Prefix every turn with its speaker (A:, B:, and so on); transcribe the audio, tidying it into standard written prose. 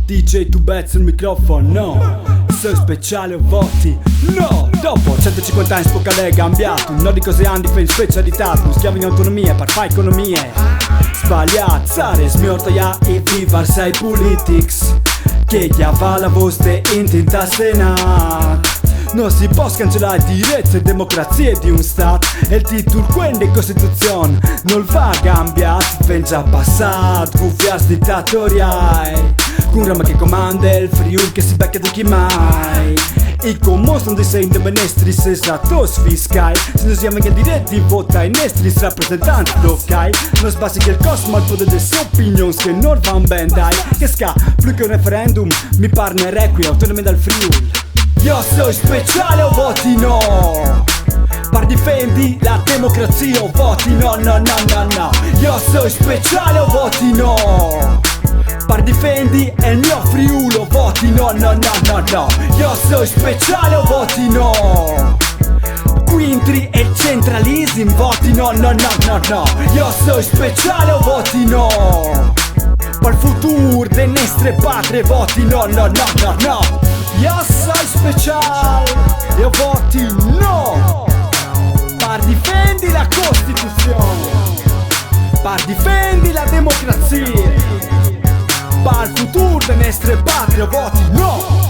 A: DJ tu bezzo il microfono, no. Sei speciale o voti? No. Dopo 150 anni spoca lei cambiato. Non di cose hanno difeso specialità. Non schiavi in autonomia per fare economie. Sbagliat, sare smiorta ja i vivar sei politics. Che chiava la vostra intinta senat. Non si può cancellare direzza e democrazia di un Stato. E il titolo quindi Costituzione non va cambiato. Ven già passato, guffias dittatoriali. Con rama che comanda il Friuli che si becca di chi mai. E con mostro di sei indemnestri sesatos fiscali. Se non siamo in diretti vota i nostri rappresentanti locali. Non sbassi che il cosmo al potere delle sue opinioni che non van ben dai. Che sca, più che un referendum mi parne requie autonomia dal Friuli. Io sono speciale o voti no? Par difendi la democrazia o voti no, no, no, no, no. Io sono speciale o voti no? Par difendi il mio Friuli o voti no, no, no, no, no. Io sono speciale o voti no? Quintri e centralism voti no, no, no, no, no. Io sono speciale o voti no? Per il futuro delle nostre patrie voti no, no, no, no, no. Io sono speciale e voti no. Par difendi la Costituzione, par difendi la democrazia, par futuro delle nostre patrie voti no.